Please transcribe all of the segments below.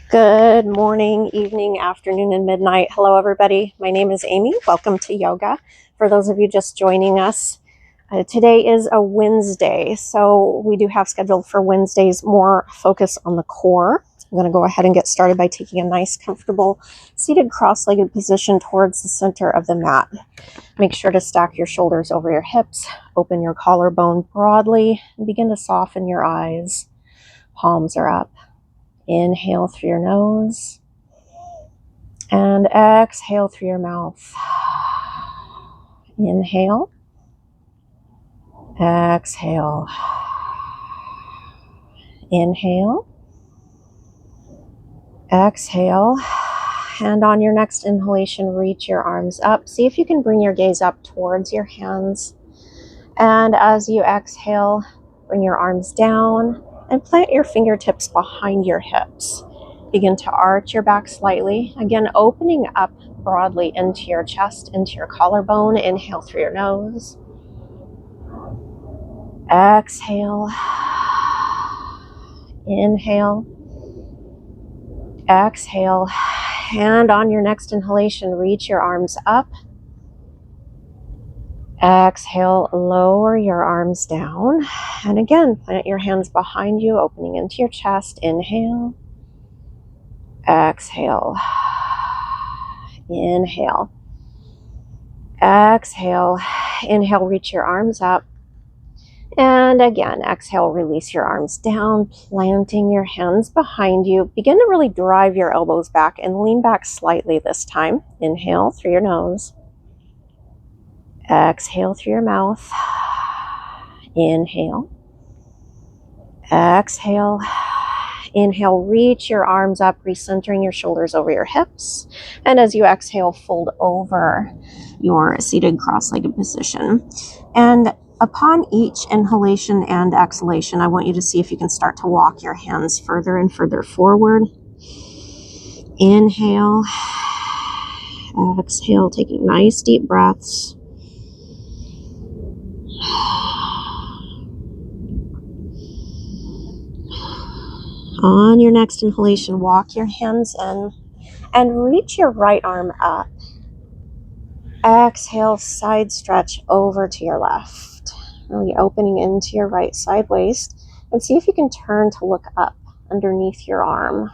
Good morning, evening, afternoon, and midnight. Hello, everybody. My name is Amy. Welcome to yoga. For those of you just joining us, today is a Wednesday, so we do have scheduled for Wednesdays more focus on the core. I'm going to go ahead and get started by taking a nice, comfortable, seated cross-legged position towards the center of the mat. Make sure to stack your shoulders over your hips, open your collarbone broadly, and begin to soften your eyes. Palms are up. Inhale through your nose and exhale through your mouth. Inhale, exhale, inhale, exhale, and on your next inhalation, reach your arms up. See if you can bring your gaze up towards your hands, and as you exhale, bring your arms down and plant your fingertips behind your hips. Begin to arch your back slightly. Again, opening up broadly into your chest, into your collarbone. Inhale through your nose. Exhale. Inhale. Exhale. And on your next inhalation, reach your arms up. Exhale, lower your arms down. And again, plant your hands behind you, opening into your chest. Inhale. Exhale. Inhale. Exhale. Inhale, reach your arms up. And again, exhale, release your arms down, planting your hands behind you. Begin to really drive your elbows back and lean back slightly this time. Inhale through your nose. Exhale through your mouth. Inhale. Exhale. Inhale, reach your arms up, recentering your shoulders over your hips. And as you exhale, fold over your seated cross-legged position. And upon each inhalation and exhalation, I want you to see if you can start to walk your hands further and further forward. Inhale. Exhale, taking nice deep breaths. On your next inhalation, walk your hands in and reach your right arm up. Exhale, side stretch over to your left. Really opening into your right side waist. And see if you can turn to look up underneath your arm.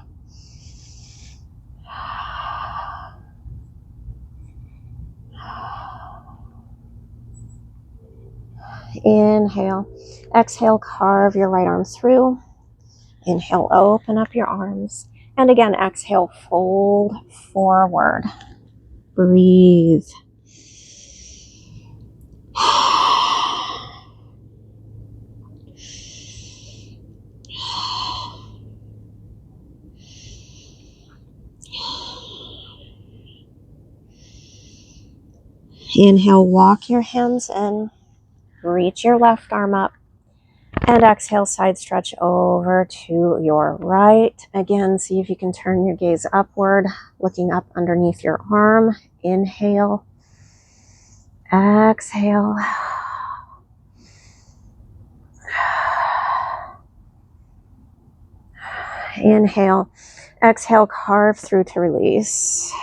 Inhale. Exhale, carve your right arm through. Inhale, open up your arms. And again, exhale, fold forward. Breathe. Inhale, walk your hands in. Reach your left arm up. And exhale, side stretch over to your right. Again, see if you can turn your gaze upward, looking up underneath your arm. Inhale. Exhale. Inhale. Exhale, carve through to release.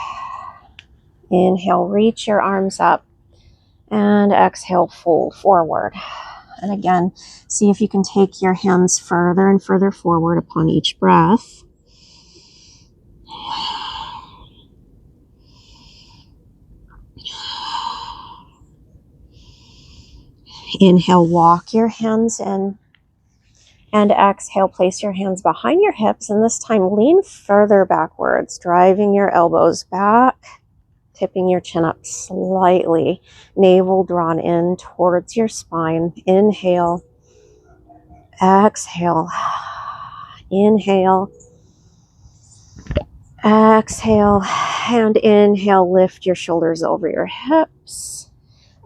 Inhale, reach your arms up. And exhale, fold forward. And again, see if you can take your hands further and further forward upon each breath. Inhale, walk your hands in. And exhale, place your hands behind your hips. And this time, lean further backwards, driving your elbows back, tipping your chin up slightly, navel drawn in towards your spine. Inhale, exhale, inhale, exhale, and inhale, lift your shoulders over your hips,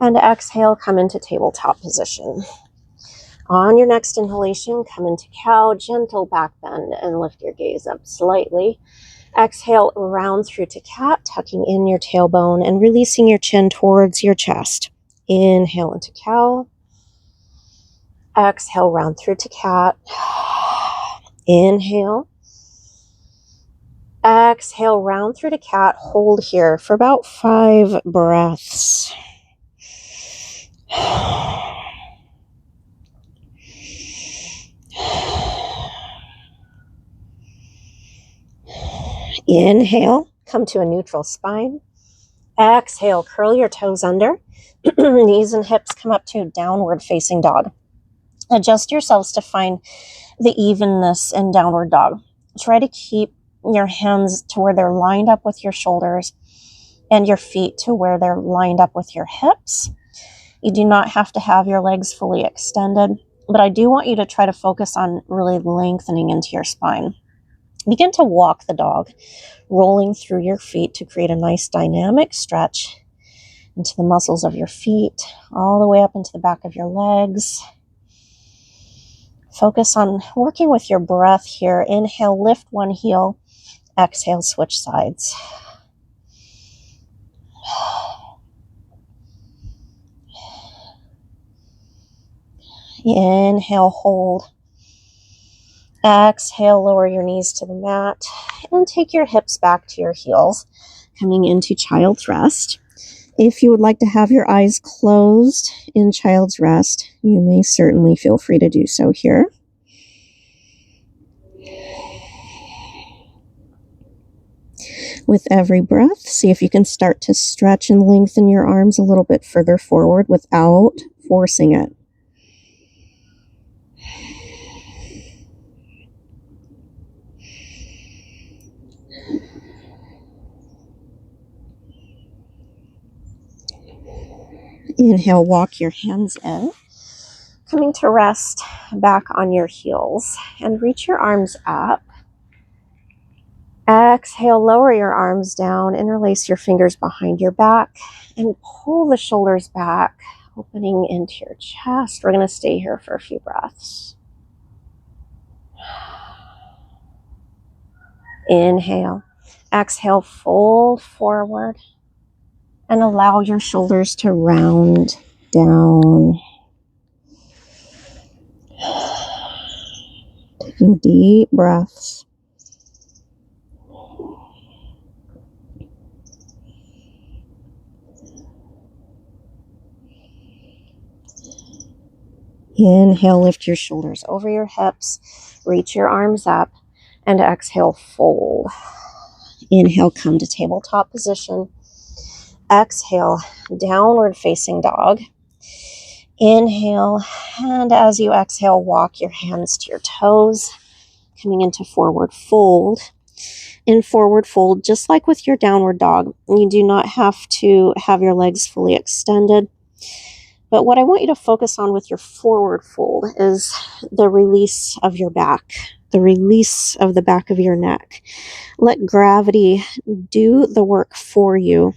and exhale, come into tabletop position. On your next inhalation, come into cow, gentle back bend, and lift your gaze up slightly. Exhale, round through to cat, tucking in your tailbone and releasing your chin towards your chest. Inhale into cow. Exhale, round through to cat. Inhale. Exhale, round through to cat. Hold here for about 5 breaths. Inhale, come to a neutral spine. Exhale, curl your toes under. Knees and hips come up to downward facing dog. Adjust yourselves to find the evenness in downward dog. Try to keep your hands to where they're lined up with your shoulders and your feet to where they're lined up with your hips. You do not have to have your legs fully extended, but I do want you to try to focus on really lengthening into your spine. Begin to walk the dog, rolling through your feet to create a nice dynamic stretch into the muscles of your feet, all the way up into the back of your legs. Focus on working with your breath here. Inhale, lift one heel. Exhale, switch sides. Inhale, hold. Exhale, lower your knees to the mat and take your hips back to your heels, coming into child's rest. If you would like to have your eyes closed in child's rest, you may certainly feel free to do so here. With every breath, see if you can start to stretch and lengthen your arms a little bit further forward without forcing it. Inhale, walk your hands in, coming to rest back on your heels and reach your arms up. Exhale, lower your arms down, interlace your fingers behind your back and pull the shoulders back, opening into your chest. We're going to stay here for a few breaths. Inhale. Exhale, fold forward and allow your shoulders to round down. Taking deep breaths. Inhale, lift your shoulders over your hips, reach your arms up, and exhale, fold. Inhale, come to tabletop position. Exhale, downward facing dog. Inhale, and as you exhale, walk your hands to your toes, coming into forward fold. In forward fold, just like with your downward dog, you do not have to have your legs fully extended. But what I want you to focus on with your forward fold is the release of your back, the release of the back of your neck. Let gravity do the work for you.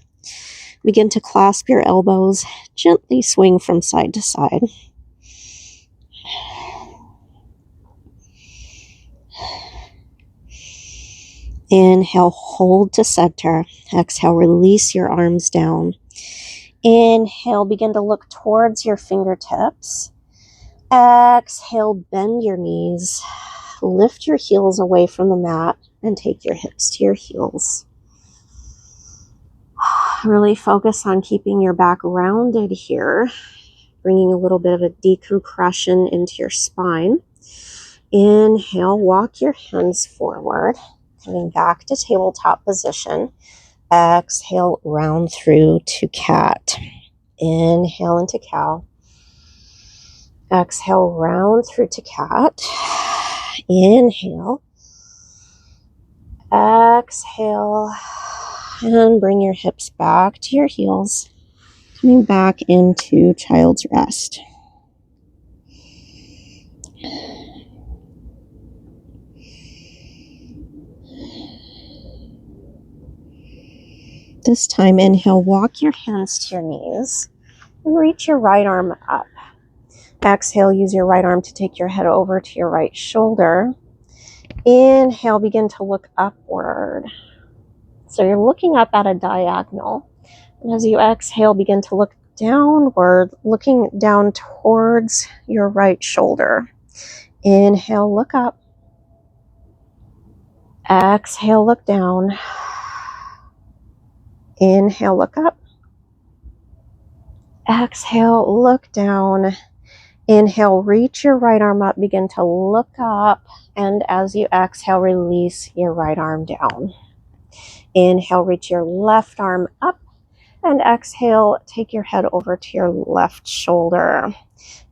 Begin to clasp your elbows, gently swing from side to side. Inhale, hold to center. Exhale, release your arms down. Inhale, begin to look towards your fingertips. Exhale, bend your knees. Lift your heels away from the mat and take your hips to your heels. Really focus on keeping your back rounded here, bringing a little bit of a decompression into your spine. Inhale, walk your hands forward, coming back to tabletop position. Exhale, round through to cat. Inhale into cow. Exhale, round through to cat. Inhale. Exhale. And bring your hips back to your heels. Coming back into child's rest. This time, inhale, walk your hands to your knees and reach your right arm up. Exhale, use your right arm to take your head over to your right shoulder. Inhale, begin to look upward. So you're looking up at a diagonal. And as you exhale, begin to look downward, looking down towards your right shoulder. Inhale, look up. Exhale, look down. Inhale, look up. Exhale, look down. Inhale, reach your right arm up, begin to look up, and as you exhale, release your right arm down. Inhale, reach your left arm up, and exhale, take your head over to your left shoulder.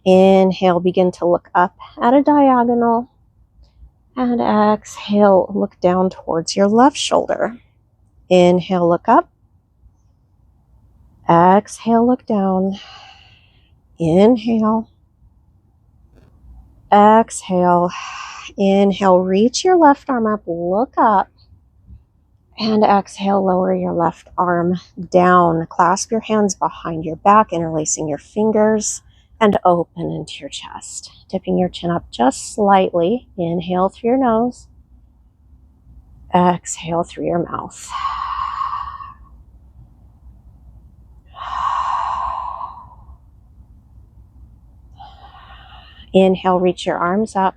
Inhale, begin to look up at a diagonal, and exhale, look down towards your left shoulder. Inhale, look up. Exhale, look down. Inhale. Exhale. Inhale, reach your left arm up, look up. And exhale, lower your left arm down. Clasp your hands behind your back, interlacing your fingers, and open into your chest. Dipping your chin up just slightly. Inhale through your nose. Exhale through your mouth. Inhale, reach your arms up.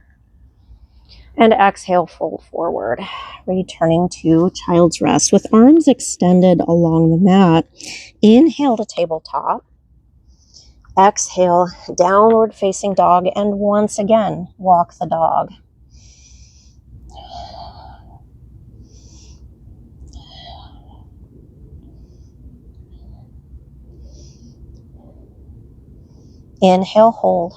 And exhale, fold forward, returning to child's rest with arms extended along the mat. Inhale to tabletop. Exhale, downward facing dog, and once again, walk the dog. Inhale, hold.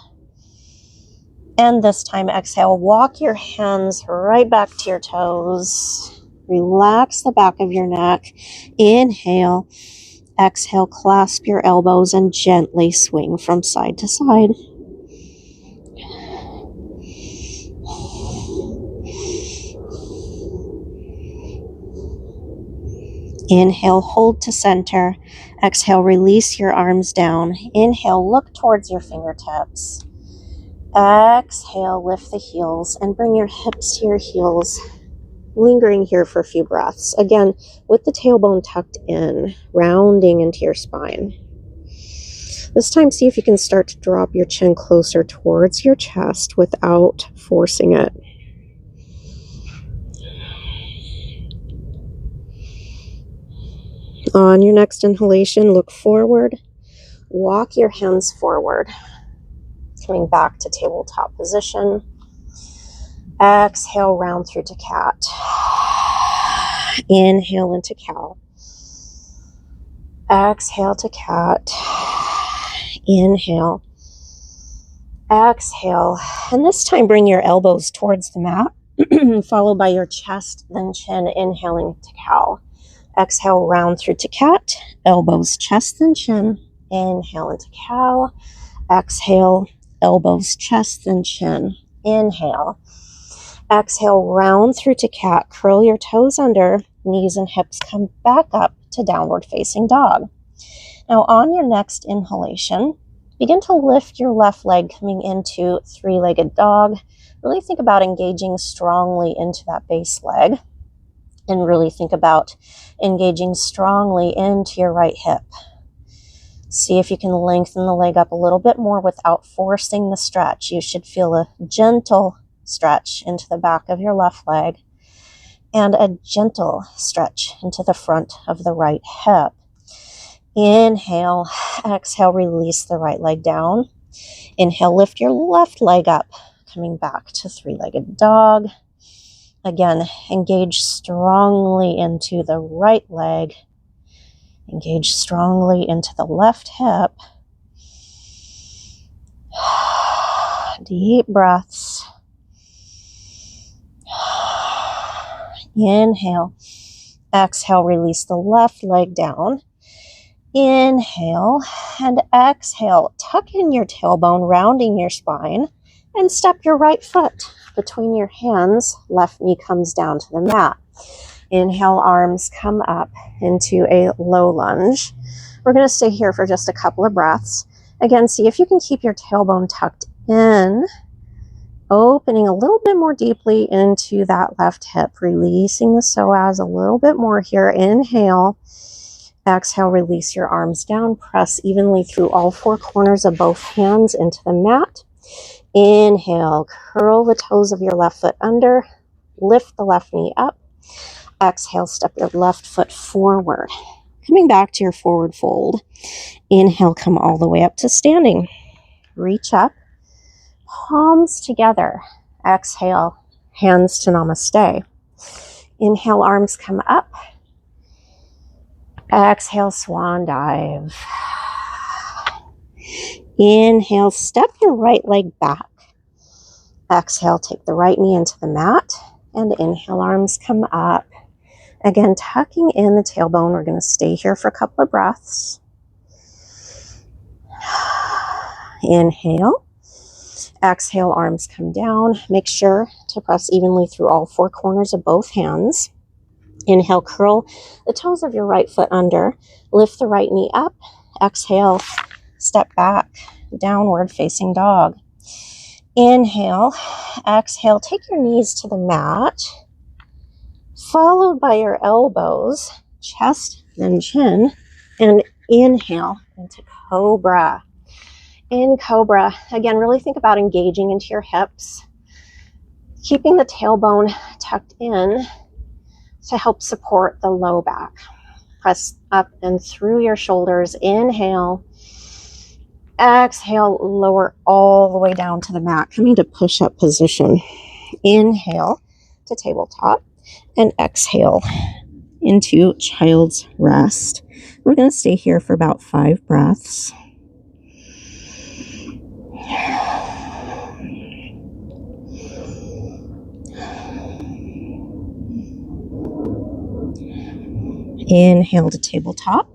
And this time, exhale, walk your hands right back to your toes. Relax the back of your neck. Inhale. Exhale, clasp your elbows and gently swing from side to side. Inhale, hold to center. Exhale, release your arms down. Inhale, look towards your fingertips. Exhale, lift the heels and bring your hips to your heels. Lingering here for a few breaths. Again, with the tailbone tucked in, rounding into your spine. This time, see if you can start to drop your chin closer towards your chest without forcing it. On your next inhalation, look forward. Walk your hands forward. Coming back to tabletop position. Exhale, round through to cat. Inhale into cow. Exhale to cat. Inhale. Exhale. And this time, bring your elbows towards the mat, followed by your chest, then chin, inhaling to cow. Exhale, round through to cat. Elbows, chest, then chin. Inhale into cow. Exhale. Elbows, chest, and chin. Inhale. Exhale, round through to cat. Curl your toes under. Knees and hips come back up to downward facing dog. Now on your next inhalation, begin to lift your left leg coming into three-legged dog. Really think about engaging strongly into that base leg. And really think about engaging strongly into your right hip. See if you can lengthen the leg up a little bit more without forcing the stretch. You should feel a gentle stretch into the back of your left leg and a gentle stretch into the front of the right hip. Inhale, exhale, release the right leg down. Inhale, lift your left leg up, coming back to three-legged dog. Again, engage strongly into the right leg. Engage strongly into the left hip. Deep breaths. Inhale. Exhale, release the left leg down. Inhale and exhale. Tuck in your tailbone, rounding your spine, and step your right foot between your hands. Left knee comes down to the mat. Inhale, arms come up into a low lunge. We're going to stay here for just a couple of breaths. Again, see if you can keep your tailbone tucked in, opening a little bit more deeply into that left hip, releasing the psoas a little bit more here. Inhale, exhale, release your arms down, press evenly through all four corners of both hands into the mat. Inhale, curl the toes of your left foot under, lift the left knee up. Exhale, step your left foot forward. Coming back to your forward fold. Inhale, come all the way up to standing. Reach up, palms together. Exhale, hands to Namaste. Inhale, arms come up. Exhale, swan dive. Inhale, step your right leg back. Exhale, take the right knee into the mat. And inhale, arms come up. Again, tucking in the tailbone. We're going to stay here for a couple of breaths. Inhale. Exhale, arms come down. Make sure to press evenly through all four corners of both hands. Inhale, curl the toes of your right foot under. Lift the right knee up. Exhale, step back, downward facing dog. Inhale, exhale, take your knees to the mat, followed by your elbows, chest, then chin, and inhale into cobra. In cobra, again, really think about engaging into your hips, keeping the tailbone tucked in to help support the low back. Press up and through your shoulders. Inhale. Exhale, lower all the way down to the mat, coming to push-up position. Inhale to tabletop and exhale into child's rest. We're going to stay here for about 5 breaths. Inhale to tabletop.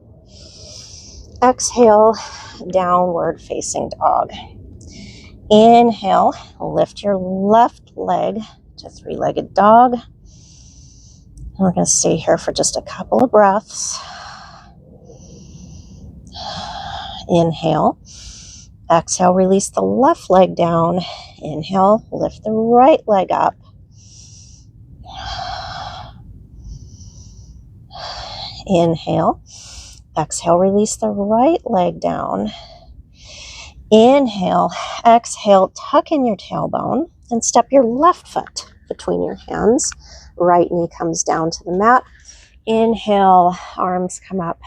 Exhale, downward facing dog. Inhale, lift your left leg to three-legged dog. We're going to stay here for just a couple of breaths. Inhale. Exhale, release the left leg down. Inhale, lift the right leg up. Inhale. Exhale, release the right leg down. Inhale. Exhale, tuck in your tailbone and step your left foot between your hands. Right knee comes down to the mat. Inhale, arms come up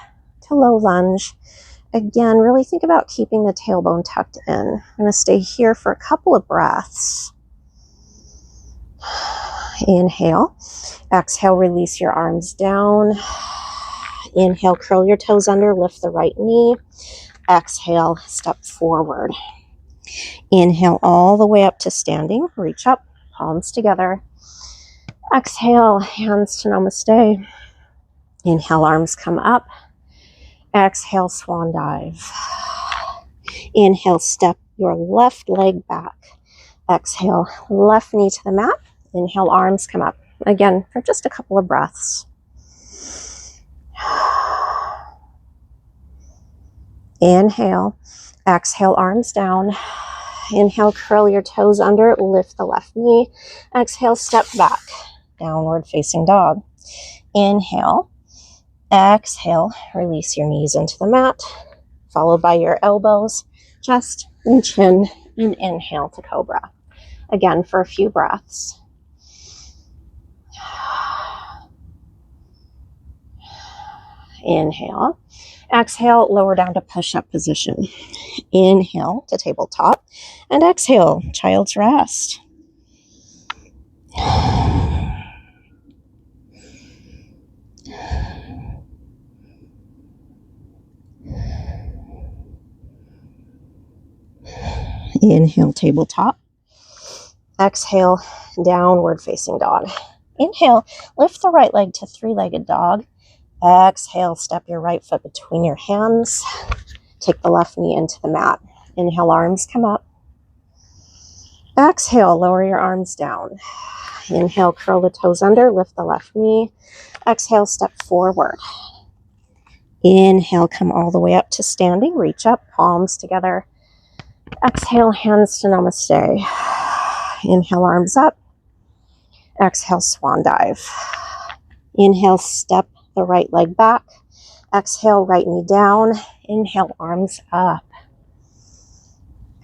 to low lunge. Again, really think about keeping the tailbone tucked in. I'm going to stay here for a couple of breaths. Inhale. Exhale, release your arms down. Inhale, curl your toes under, lift the right knee. Exhale, step forward. Inhale all the way up to standing. Reach up, palms together. Exhale, hands to Namaste. Inhale, arms come up. Exhale, swan dive. Inhale, step your left leg back. Exhale, left knee to the mat. Inhale, arms come up. Again, for just a couple of breaths. Inhale. Exhale, arms down. Inhale, curl your toes under, lift the left knee. Exhale, step back, downward facing dog. Inhale. Exhale, release your knees into the mat, followed by your elbows, chest, and chin, and inhale to cobra. Again, for a few breaths. Inhale. Exhale, lower down to push-up position. Inhale to tabletop, and exhale, child's rest. Inhale, tabletop. Exhale, downward facing dog. Inhale, lift the right leg to three-legged dog. Exhale, step your right foot between your hands. Take the left knee into the mat. Inhale, arms come up. Exhale, lower your arms down. Inhale, curl the toes under, lift the left knee. Exhale, step forward. Inhale, come all the way up to standing. Reach up, palms together. Exhale, hands to Namaste. Inhale, arms up. Exhale, swan dive. Inhale, step the right leg back. Exhale, right knee down. Inhale, arms up.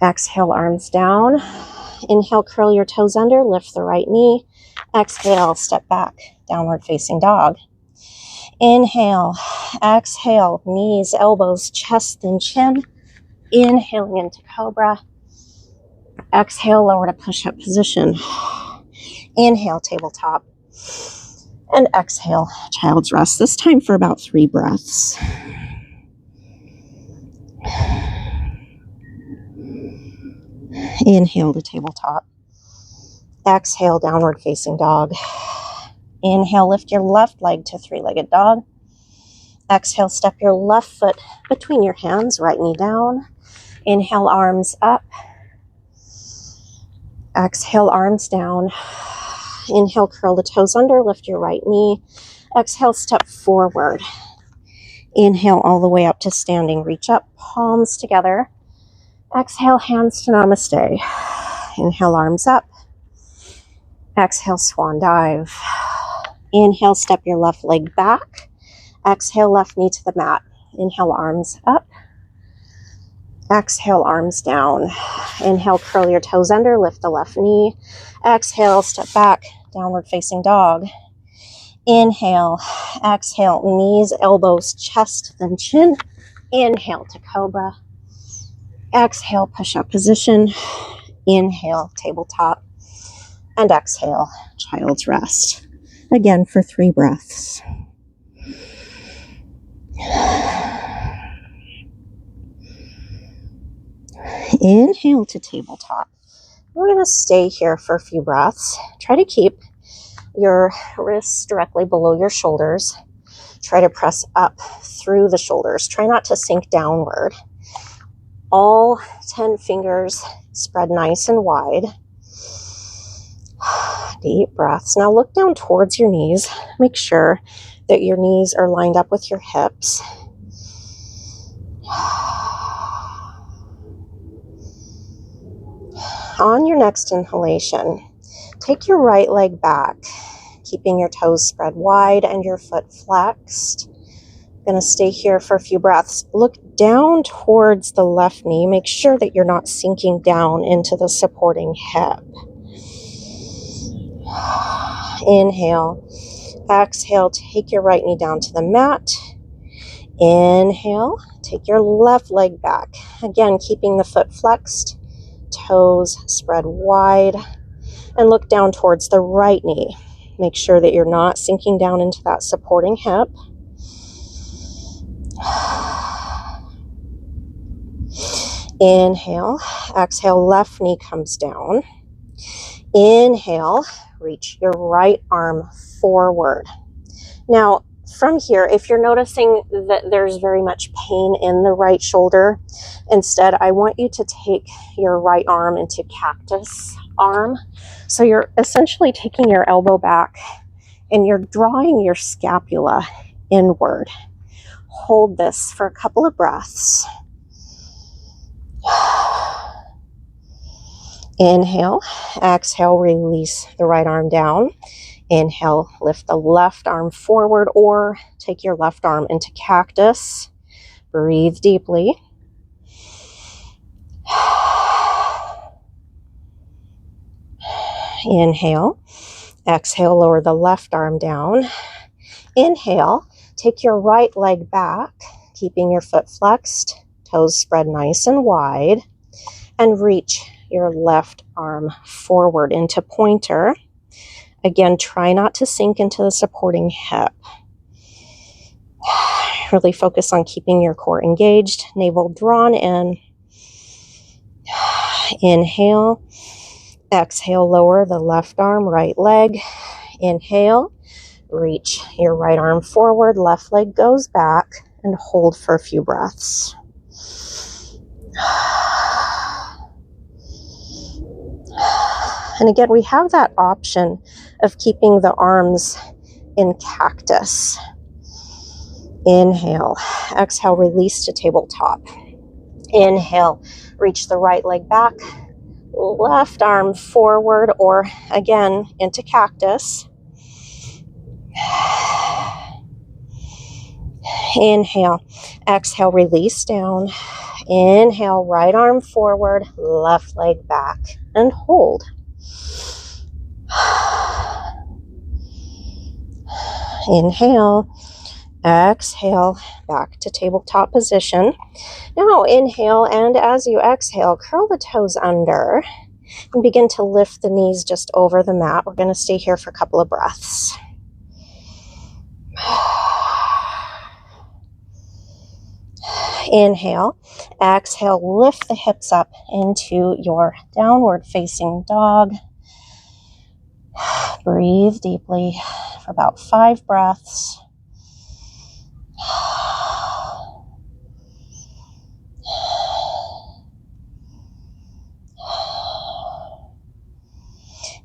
Exhale, arms down. Inhale, curl your toes under, lift the right knee. Exhale, step back, downward facing dog. Inhale, exhale, knees, elbows, chest, and chin. Inhaling into cobra. Exhale, lower to push-up position. Inhale, tabletop. And exhale, child's rest. This time for about 3 breaths. Inhale to tabletop. Exhale, downward facing dog. Inhale, lift your left leg to 3-legged dog. Exhale, step your left foot between your hands, right knee down. Inhale, arms up. Exhale, arms down. Inhale, curl the toes under, lift your right knee. Exhale, step forward. Inhale all the way up to standing. Reach up, palms together. Exhale, hands to Namaste. Inhale, arms up. Exhale, swan dive. Inhale, step your left leg back. Exhale, left knee to the mat. Inhale, arms up. Exhale, arms down. Inhale, curl your toes under, lift the left knee. Exhale, step back, downward facing dog. Inhale, exhale, knees, elbows, chest, then chin. Inhale to cobra. Exhale, push-up position. Inhale, tabletop. And exhale, child's rest. Again for 3 breaths. Inhale to tabletop. We're going to stay here for a few breaths. Try to keep your wrists directly below your shoulders. Try to press up through the shoulders. Try not to sink downward. All 10 fingers spread nice and wide. Deep breaths. Now look down towards your knees. Make sure that your knees are lined up with your hips. On your next inhalation, take your right leg back, keeping your toes spread wide and your foot flexed. Going to stay here for a few breaths. Look down towards the left knee. Make sure that you're not sinking down into the supporting hip. Inhale. Exhale, take your right knee down to the mat. Inhale, take your left leg back. Again, keeping the foot flexed, toes spread wide, and look down towards the right knee. Make sure that you're not sinking down into that supporting hip. Inhale, exhale, left knee comes down. Inhale, reach your right arm forward. Now, from here, if you're noticing that there's very much pain in the right shoulder, instead, I want you to take your right arm into cactus arm. So you're essentially taking your elbow back and you're drawing your scapula inward. Hold this for a couple of breaths. Inhale, exhale, release the right arm down. Inhale, lift the left arm forward or take your left arm into cactus. Breathe deeply. Inhale, exhale, lower the left arm down. Inhale, take your right leg back, keeping your foot flexed, toes spread nice and wide, and reach your left arm forward into pointer. Again, try not to sink into the supporting hip. Really focus on keeping your core engaged, navel drawn in. Inhale, exhale, lower the left arm, right leg. Inhale, reach your right arm forward, left leg goes back, and hold for a few breaths. And again, we have that option of keeping the arms in cactus. Inhale, exhale, release to tabletop. Inhale, reach the right leg back, left arm forward, or again, into cactus. Inhale, exhale, release down. Inhale, right arm forward, left leg back, and hold. Inhale, exhale, back to tabletop position. Now inhale, and as you exhale, curl the toes under and begin to lift the knees just over the mat. We're going to stay here for a couple of breaths. Inhale, exhale, lift the hips up into your downward facing dog. Breathe deeply for about 5 breaths.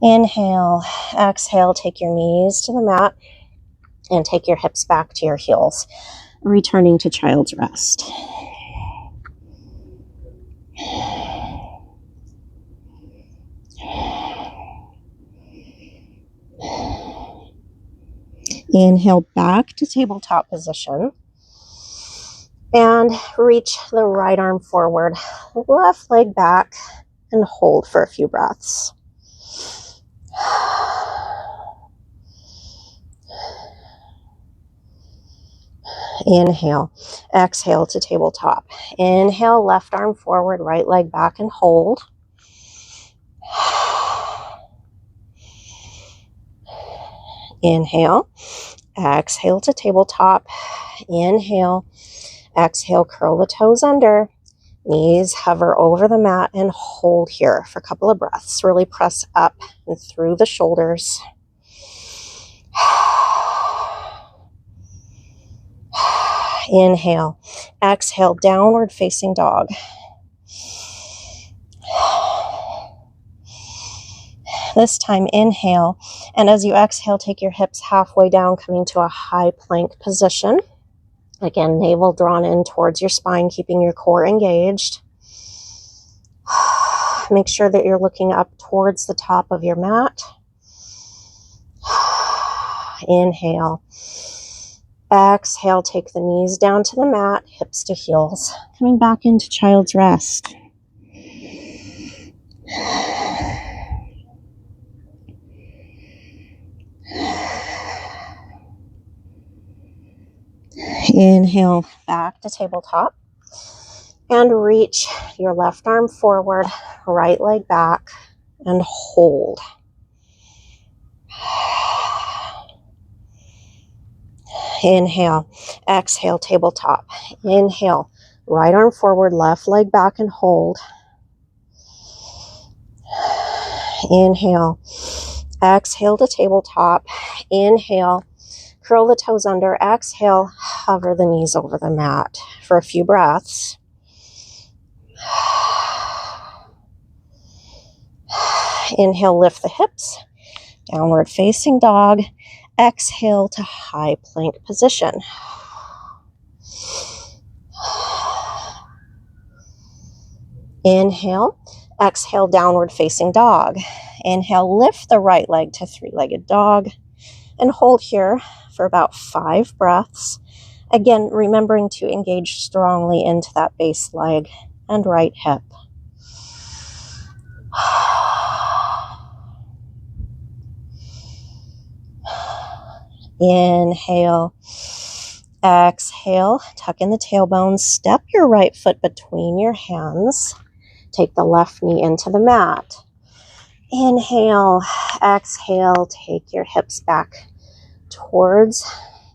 Inhale, exhale, take your knees to the mat and take your hips back to your heels, returning to child's rest. Inhale back to tabletop position and reach the right arm forward, left leg back, and hold for a few breaths. Inhale, exhale to tabletop. Inhale, left arm forward, right leg back, and hold. Inhale, exhale to tabletop. Inhale, exhale, curl the toes under. Knees hover over the mat and hold here for a couple of breaths. Really press up and through the shoulders. Inhale, exhale, downward facing dog. This time, inhale, and as you exhale, take your hips halfway down, coming to a high plank position. Again, navel drawn in towards your spine, keeping your core engaged. Make sure that you're looking up towards the top of your mat. Inhale. Exhale, take the knees down to the mat, hips to heels, coming back into child's rest. Inhale, back to tabletop, and reach your left arm forward, right leg back, and hold. Inhale, exhale, tabletop. Inhale, right arm forward, left leg back, and hold. Inhale, exhale to tabletop. Inhale, curl the toes under. Exhale, hover the knees over the mat for a few breaths. Inhale, lift the hips, downward facing dog. Exhale to high plank position. Inhale, exhale, downward facing dog. Inhale, lift the right leg to three-legged dog and hold here for about 5 breaths. Again, remembering to engage strongly into that base leg and right hip. Inhale, exhale, tuck in the tailbone, step your right foot between your hands, take the left knee into the mat. Inhale, exhale, take your hips back towards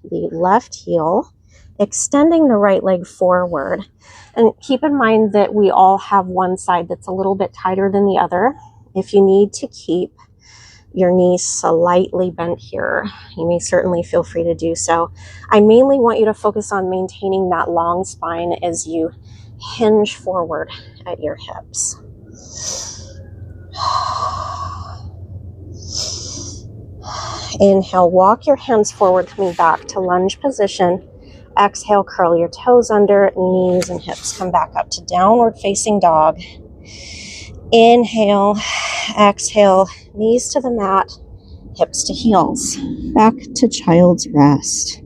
the left heel, extending the right leg forward. And keep in mind that we all have one side that's a little bit tighter than the other. If you need to keep your knees slightly bent here, you may certainly feel free to do so. I mainly want you to focus on maintaining that long spine as you hinge forward at your hips. Inhale, walk your hands forward, coming back to lunge position. Exhale, curl your toes under, knees and hips come back up to downward facing dog. Inhale, exhale, knees to the mat, hips to heels, back to child's rest.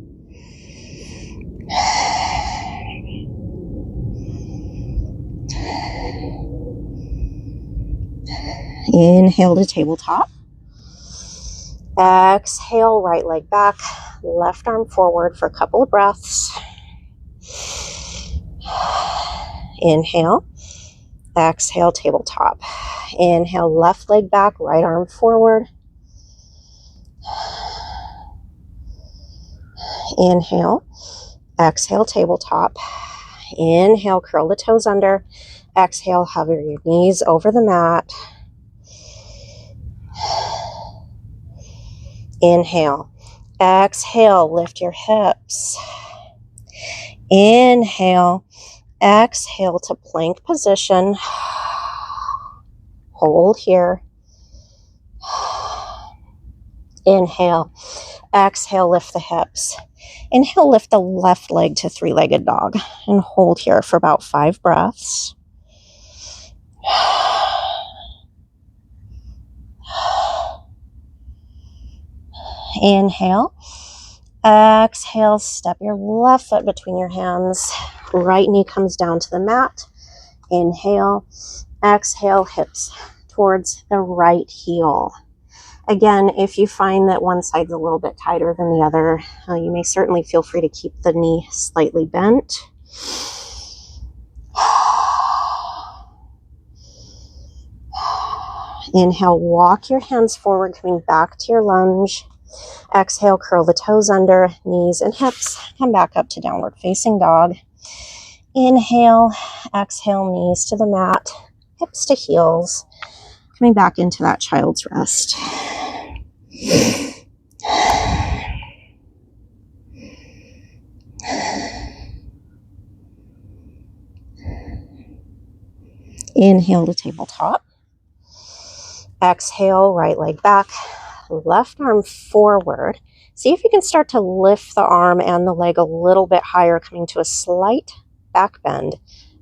Inhale to tabletop. Exhale, right leg back, left arm forward for a couple of breaths. Inhale. Exhale, tabletop. Inhale, left leg back, right arm forward. Inhale. Exhale, tabletop. Inhale, curl the toes under. Exhale, hover your knees over the mat. Inhale. Exhale, lift your hips. Inhale. Exhale to plank position. Hold here. Inhale. Exhale, lift the hips. Inhale, lift the left leg to three-legged dog and hold here for about 5 breaths. Inhale. Exhale, step your left foot between your hands. Right knee comes down to the mat. Inhale. Exhale, hips towards the right heel. Again, if you find that one side's a little bit tighter than the other, you may certainly feel free to keep the knee slightly bent. Inhale, walk your hands forward, coming back to your lunge. Exhale, curl the toes under, knees and hips. Come back up to downward facing dog. Inhale, exhale, knees to the mat, hips to heels. Coming back into that child's rest. Inhale to tabletop. Exhale, right leg back, left arm forward. See if you can start to lift the arm and the leg a little bit higher, coming to a slight back bend,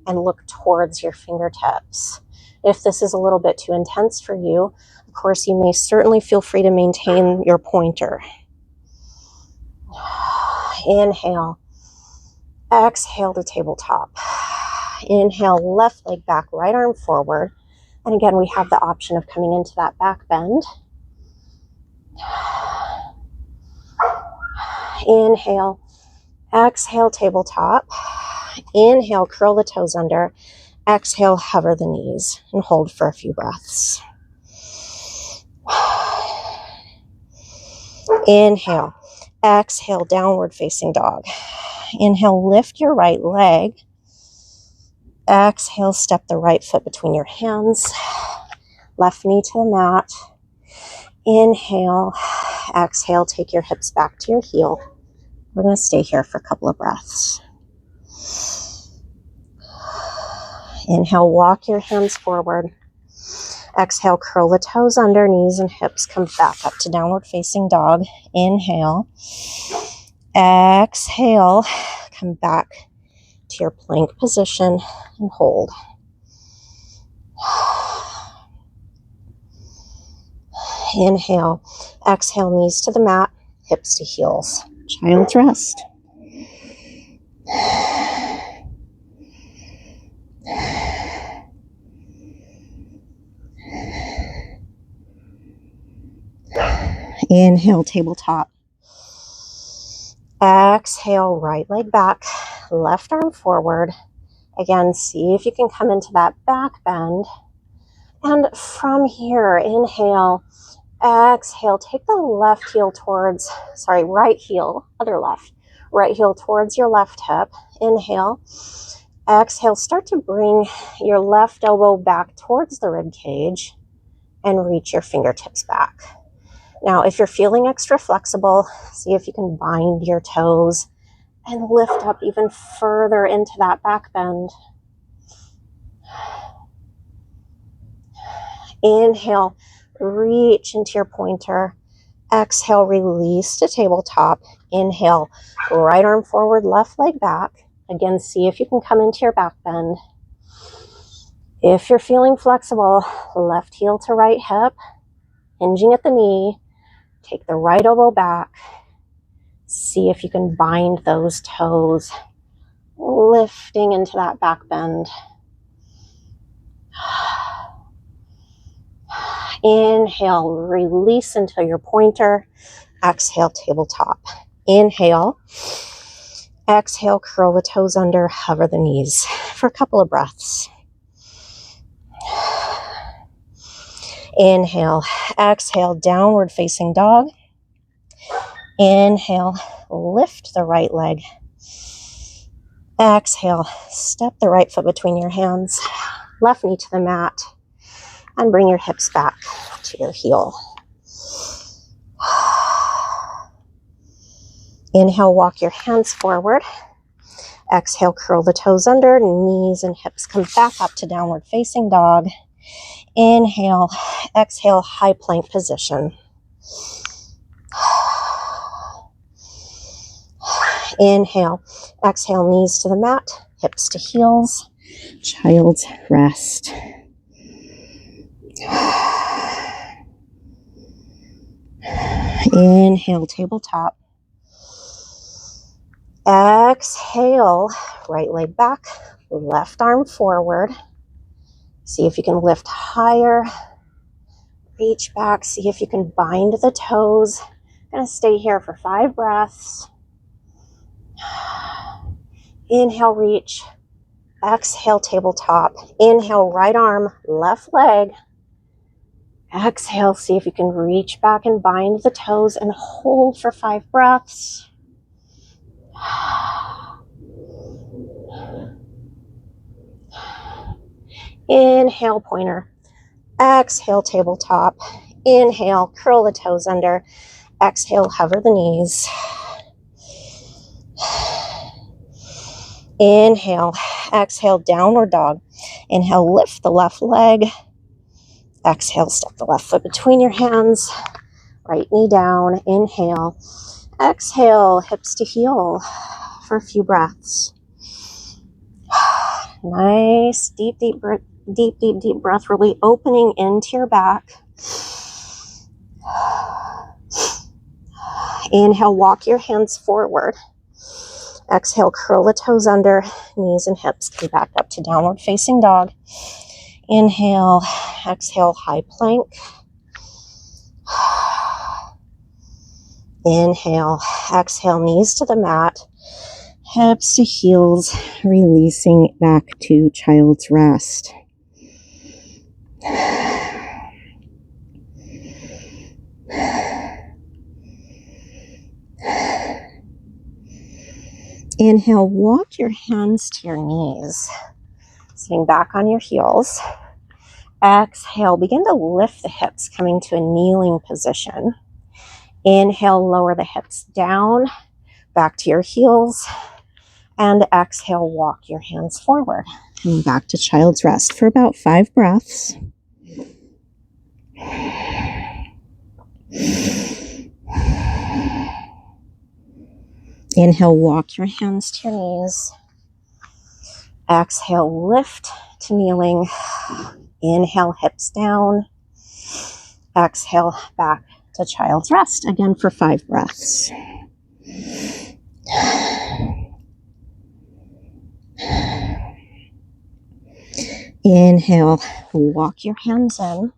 and look towards your fingertips. If this is a little bit too intense for you, of course, you may certainly feel free to maintain your pointer. Inhale. Exhale to tabletop. Inhale, left leg back, right arm forward. And again, we have the option of coming into that back bend. Inhale. Exhale, tabletop. Inhale, curl the toes under. Exhale, hover the knees and hold for a few breaths. Inhale. Exhale, downward facing dog. Inhale, lift your right leg. Exhale, step the right foot between your hands. Left knee to the mat. Inhale. Exhale, take your hips back to your heel. We're going to stay here for a couple of breaths. Inhale, walk your hands forward. Exhale, curl the toes under, knees and hips. Come back up to downward facing dog. Inhale. Exhale, come back to your plank position and hold. Inhale. Exhale, knees to the mat, hips to heels. Child's rest. Inhale, tabletop. Exhale, right leg back, left arm forward. Again, see if you can come into that back bend. And from here, inhale, exhale, take the left heel towards, right heel, other left. Right heel towards your left hip. Inhale. Exhale, start to bring your left elbow back towards the rib cage and reach your fingertips back. Now, if you're feeling extra flexible, see if you can bind your toes and lift up even further into that back bend. Inhale, reach into your pointer. Exhale, release to tabletop. Inhale, right arm forward, left leg back. Again, see if you can come into your back bend. If you're feeling flexible, left heel to right hip, hinging at the knee. Take the right elbow back. See if you can bind those toes, lifting into that back bend. Inhale, release into your pointer. Exhale, tabletop. Inhale. Exhale, curl the toes under, hover the knees for a couple of breaths. Inhale. Exhale, downward facing dog. Inhale, lift the right leg. Exhale, step the right foot between your hands, left knee to the mat, and bring your hips back to your heel. Inhale, walk your hands forward. Exhale, curl the toes under, knees and hips come back up to downward facing dog. Inhale, exhale, high plank position. Inhale, exhale, knees to the mat, hips to heels, child's rest. Inhale, tabletop. Exhale, right leg back, left arm forward. See if you can lift higher. Reach back, see if you can bind the toes. Gonna stay here for 5 breaths. Inhale, reach. Exhale, tabletop. Inhale, right arm, left leg. Exhale, see if you can reach back and bind the toes and hold for 5 breaths. Inhale, pointer. Exhale, tabletop. Inhale, curl the toes under. Exhale, hover the knees. Inhale, exhale, downward dog. Inhale, lift the left leg. Exhale, step the left foot between your hands. Right knee down. Inhale. Exhale, hips to heel for a few breaths. Nice, deep breath, really opening into your back. Inhale, walk your hands forward. Exhale, curl the toes under, knees and hips come back up to downward facing dog. Inhale, exhale, high plank. Inhale, exhale, knees to the mat, hips to heels, releasing back to child's rest. Inhale, walk your hands to your knees, sitting back on your heels. Exhale, begin to lift the hips, coming to a kneeling position. Inhale, lower the hips down, back to your heels. And exhale, walk your hands forward. Coming back to child's rest for about 5 breaths. Inhale, walk your hands to your knees. Exhale, lift to kneeling. Inhale, hips down. Exhale, back to child's rest. Again for 5 breaths. Inhale, walk your hands in.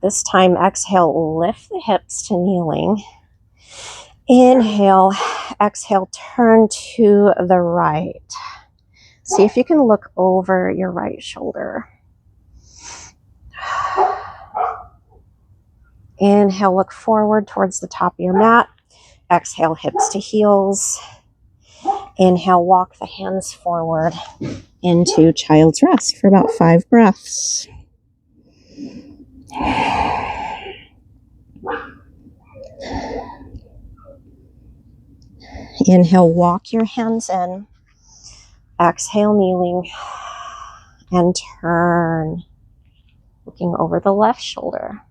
This time, exhale, lift the hips to kneeling. Inhale, exhale, turn to the right. See if you can look over your right shoulder. Inhale, look forward towards the top of your mat. Exhale, hips to heels. Inhale, walk the hands forward into child's rest for about 5 breaths. Inhale, walk your hands in. Exhale, kneeling. And turn, looking over the left shoulder.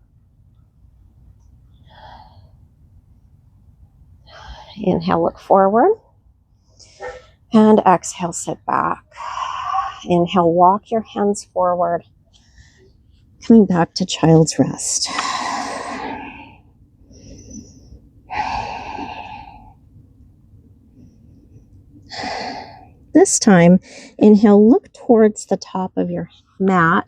Inhale, look forward. And exhale, sit back. Inhale, walk your hands forward. Coming back to child's rest. This time, inhale, look towards the top of your mat,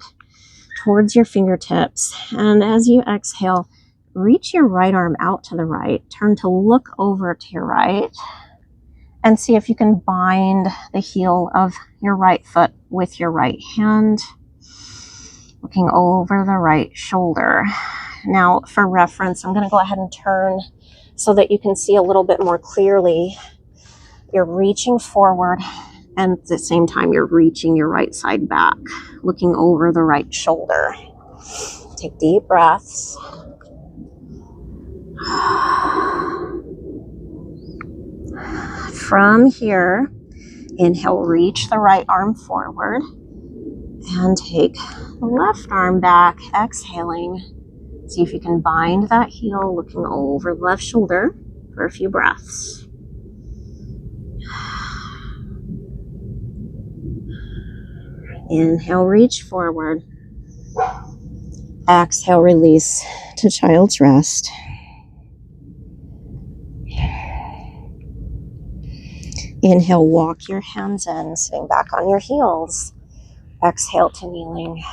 towards your fingertips. And as you exhale, reach your right arm out to the right. Turn to look over to your right. And see if you can bind the heel of your right foot with your right hand, looking over the right shoulder. Now, for reference, I'm going to go ahead and turn so that you can see a little bit more clearly. You're reaching forward, and at the same time, you're reaching your right side back, looking over the right shoulder. Take deep breaths. From here, inhale, reach the right arm forward and take the left arm back, exhaling. See if you can bind that heel, looking over the left shoulder for a few breaths. Inhale, reach forward. Exhale, release to child's rest. Inhale, walk your hands in, sitting back on your heels. Exhale to kneeling.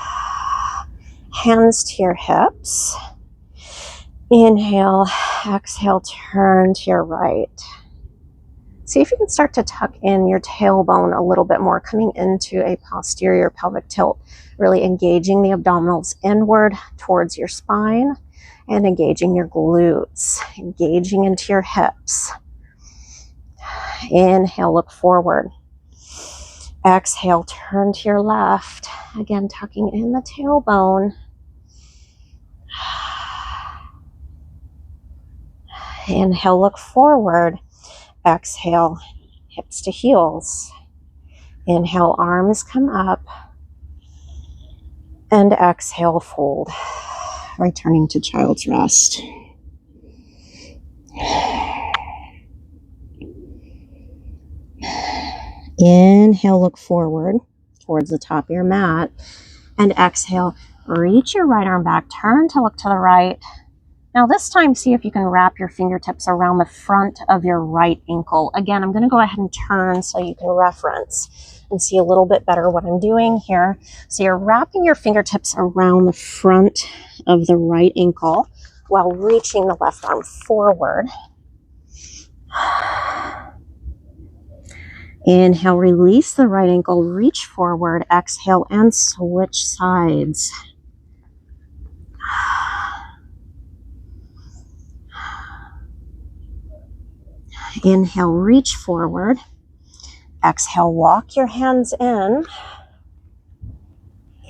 Hands to your hips. Inhale, exhale, turn to your right. See if you can start to tuck in your tailbone a little bit more, coming into a posterior pelvic tilt, really engaging the abdominals inward towards your spine and engaging your glutes, engaging into your hips. Inhale, look forward. Exhale, turn to your left. Again, tucking in the tailbone. Inhale, look forward. Exhale, hips to heels. Inhale, arms come up. And exhale, fold. Returning to child's rest. Inhale, look forward towards the top of your mat. And exhale, reach your right arm back. Turn to look to the right. Now this time, see if you can wrap your fingertips around the front of your right ankle. Again, I'm going to go ahead and turn so you can reference and see a little bit better what I'm doing here. So you're wrapping your fingertips around the front of the right ankle while reaching the left arm forward. Inhale, release the right ankle, reach forward, exhale, and switch sides. Inhale, reach forward. Exhale, walk your hands in.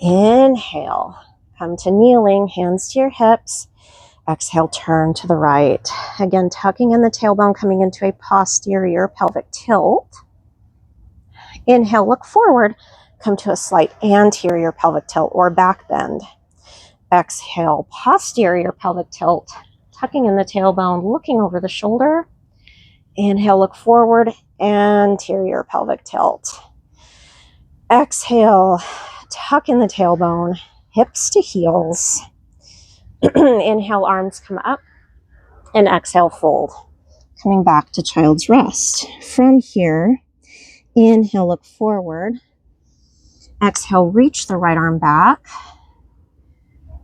Inhale, come to kneeling, hands to your hips. Exhale, turn to the right. Again, tucking in the tailbone, coming into a posterior pelvic tilt. Inhale, look forward, come to a slight anterior pelvic tilt or back bend. Exhale, posterior pelvic tilt, tucking in the tailbone, looking over the shoulder. Inhale, look forward, anterior pelvic tilt. Exhale, tuck in the tailbone, hips to heels. Inhale, arms come up, and exhale, fold. Coming back to child's rest. From here, inhale, look forward. Exhale, reach the right arm back.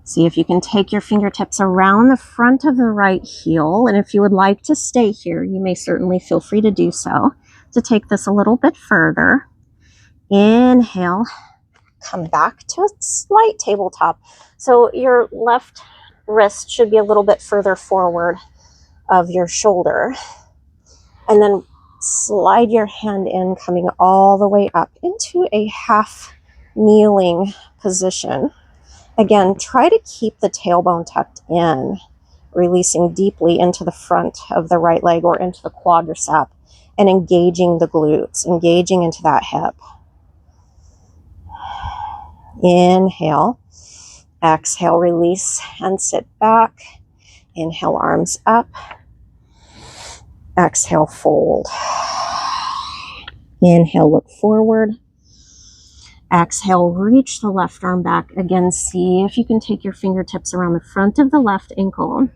See if you can take your fingertips around the front of the right heel. And if you would like to stay here, you may certainly feel free to do so. To take this a little bit further. Inhale, come back to a slight tabletop. So your left wrist should be a little bit further forward of your shoulder. And then slide your hand in, coming all the way up into a half kneeling position. Again, try to keep the tailbone tucked in, releasing deeply into the front of the right leg or into the quadricep and engaging the glutes, engaging into that hip. Inhale, exhale, release and sit back. Inhale, arms up. Exhale, fold. Inhale, look forward. Exhale, reach the left arm back. Again, see if you can take your fingertips around the front of the left ankle.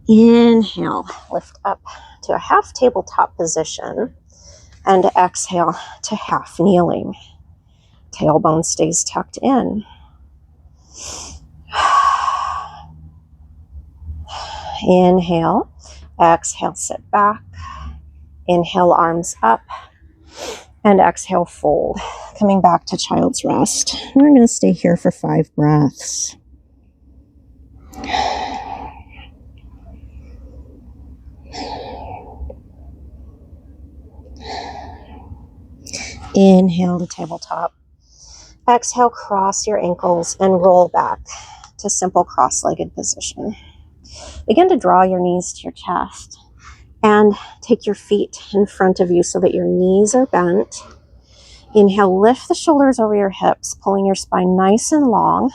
Inhale, lift up to a half tabletop position. And exhale to half kneeling. Tailbone stays tucked in. Inhale, exhale, sit back. Inhale, arms up, and exhale, fold. Coming back to child's rest. We're going to stay here for 5 breaths. Inhale to tabletop. Exhale, cross your ankles and roll back to simple cross-legged position. Begin to draw your knees to your chest and take your feet in front of you so that your knees are bent. Inhale, lift the shoulders over your hips, pulling your spine nice and long.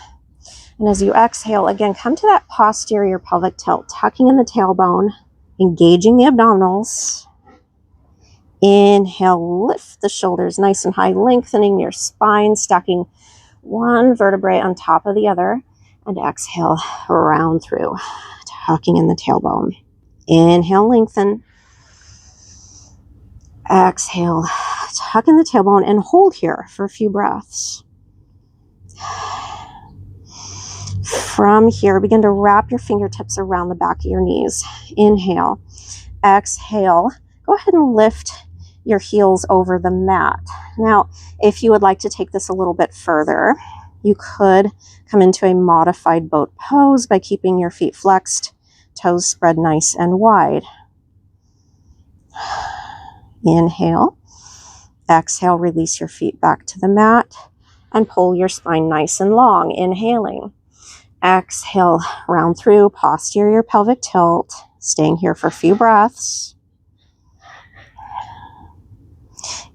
And as you exhale, again, come to that posterior pelvic tilt, tucking in the tailbone, engaging the abdominals. Inhale, lift the shoulders nice and high, lengthening your spine, stacking one vertebrae on top of the other. And exhale, round through, tucking in the tailbone. Inhale, lengthen. Exhale, tuck in the tailbone and hold here for a few breaths. From here, begin to wrap your fingertips around the back of your knees. Inhale. Exhale. Go ahead and lift your heels over the mat. Now, if you would like to take this a little bit further, you could come into a modified boat pose by keeping your feet flexed, toes spread nice and wide. Inhale. Exhale, release your feet back to the mat and pull your spine nice and long. Inhaling. Exhale, round through, posterior pelvic tilt, staying here for a few breaths.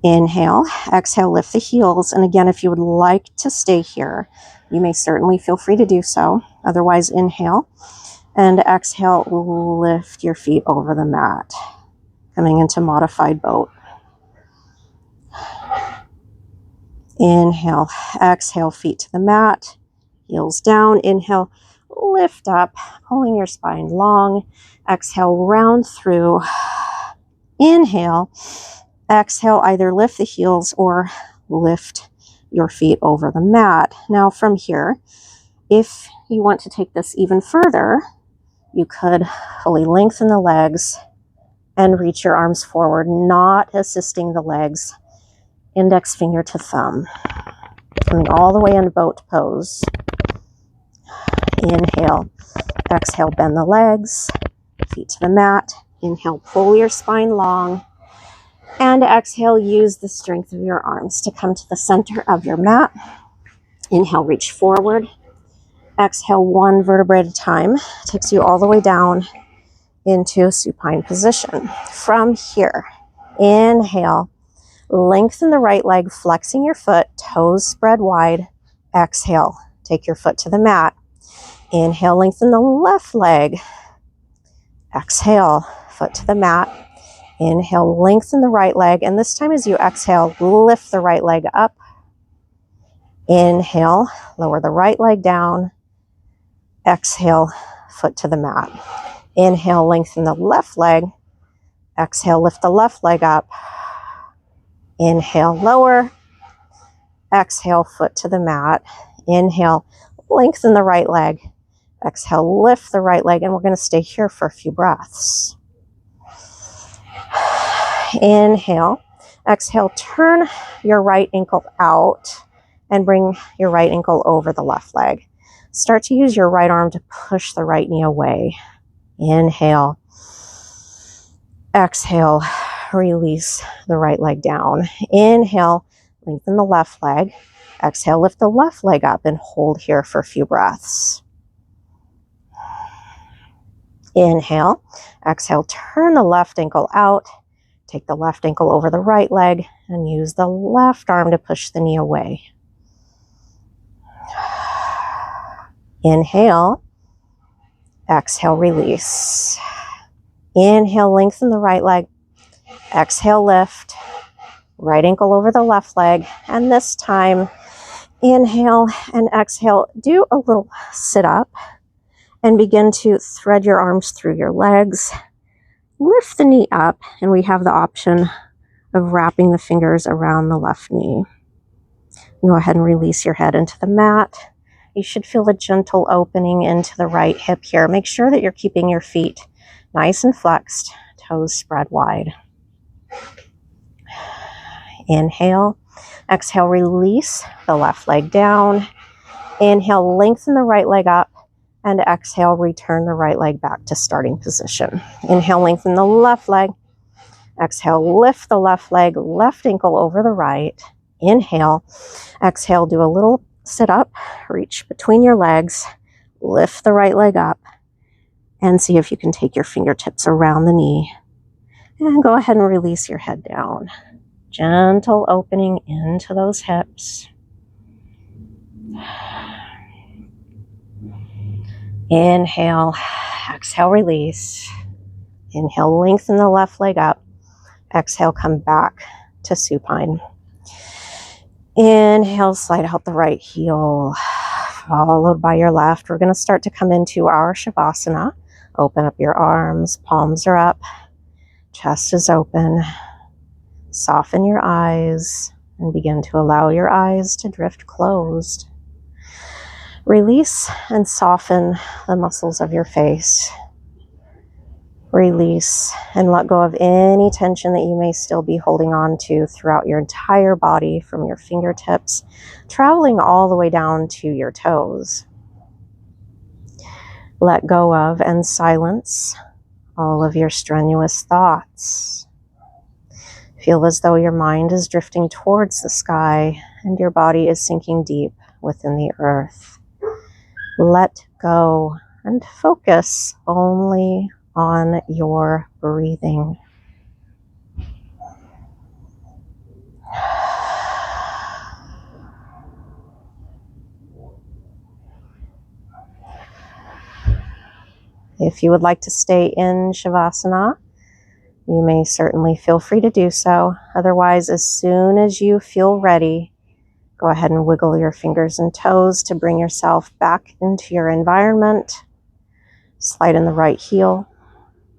Inhale, exhale, lift the heels. And again, if you would like to stay here, you may certainly feel free to do so. Otherwise, inhale and exhale, lift your feet over the mat, coming into modified boat. Inhale, exhale, feet to the mat, heels down. Inhale, lift up, pulling your spine long. Exhale, round through. Inhale, exhale, either lift the heels or lift your feet over the mat. Now from here, if you want to take this even further, you could fully lengthen the legs and reach your arms forward, not assisting the legs, index finger to thumb. Coming all the way into boat pose. Inhale, exhale, bend the legs, feet to the mat. Inhale, pull your spine long. And exhale, use the strength of your arms to come to the center of your mat. Inhale, reach forward. Exhale, one vertebrae at a time. Takes you all the way down into supine position. From here, inhale, lengthen the right leg, flexing your foot, toes spread wide. Exhale, take your foot to the mat. Inhale, lengthen the left leg. Exhale, foot to the mat. Inhale, lengthen the right leg. And this time as you exhale, lift the right leg up. Inhale, lower the right leg down. Exhale, foot to the mat. Inhale, lengthen the left leg. Exhale, lift the left leg up. Inhale, lower. Exhale, foot to the mat. Inhale, lengthen the right leg. Exhale, lift the right leg. And we're going to stay here for a few breaths. Inhale. Exhale, turn your right ankle out and bring your right ankle over the left leg. Start to use your right arm to push the right knee away. Inhale. Exhale, release the right leg down. Inhale, lengthen the left leg. Exhale, lift the left leg up and hold here for a few breaths. Inhale. Exhale, turn the left ankle out. Take the left ankle over the right leg and use the left arm to push the knee away. Inhale. Exhale, release. Inhale, lengthen the right leg. Exhale, lift. Right ankle over the left leg. And this time, inhale and exhale. Do a little sit up and begin to thread your arms through your legs. Lift the knee up, and we have the option of wrapping the fingers around the left knee. Go ahead and release your head into the mat. you should feel a gentle opening into the right hip here. Make sure that you're keeping your feet nice and flexed, toes spread wide. Inhale. Exhale, release the left leg down. Inhale, lengthen the right leg up. And exhale, return the right leg back to starting position. Inhale, lengthen the left leg. Exhale, lift the left leg, left ankle over the right. Inhale. Exhale, do a little sit up. Reach between your legs. Lift the right leg up. And see if you can take your fingertips around the knee. And go ahead and release your head down. Gentle opening into those hips. Inhale, exhale, release. Inhale, lengthen the left leg up. Exhale, come back to supine. Inhale, slide out the right heel, followed by your left. We're going to start to come into our Shavasana. Open up your arms, palms are up, chest is open. Soften your eyes and begin to allow your eyes to drift closed. Release and soften the muscles of your face. Release and let go of any tension that you may still be holding on to throughout your entire body, from your fingertips, traveling all the way down to your toes. Let go of and silence all of your strenuous thoughts. Feel as though your mind is drifting towards the sky and your body is sinking deep within the earth. Let go and focus only on your breathing. If you would like to stay in Shavasana, you may certainly feel free to do so. Otherwise, as soon as you feel ready, go ahead and wiggle your fingers and toes to bring yourself back into your environment. Slide in the right heel,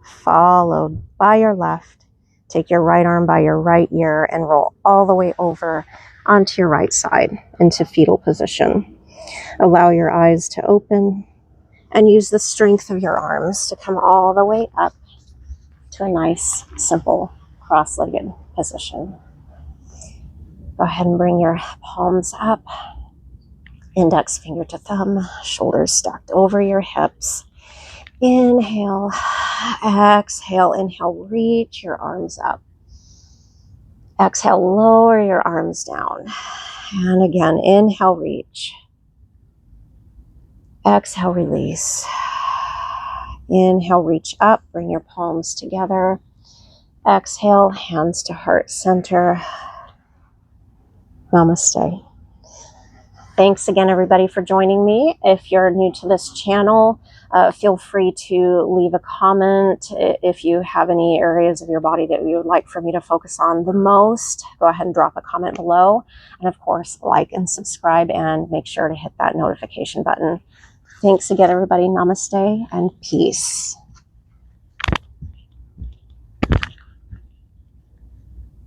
followed by your left. Take your right arm by your right ear and roll all the way over onto your right side into fetal position. Allow your eyes to open and use the strength of your arms to come all the way up to a nice, simple, cross-legged position. Go ahead and bring your palms up, index finger to thumb, shoulders stacked over your hips. Inhale, exhale, inhale, reach your arms up. Exhale, lower your arms down. And again, inhale, reach. Exhale, release. Inhale, reach up, bring your palms together. Exhale, hands to heart center. Namaste. Thanks again, everybody, for joining me. If you're new to this channel, feel free to leave a comment. If you have any areas of your body that you would like for me to focus on the most, go ahead and drop a comment below. And of course, like and subscribe, and make sure to hit that notification button. Thanks again, everybody. Namaste and peace.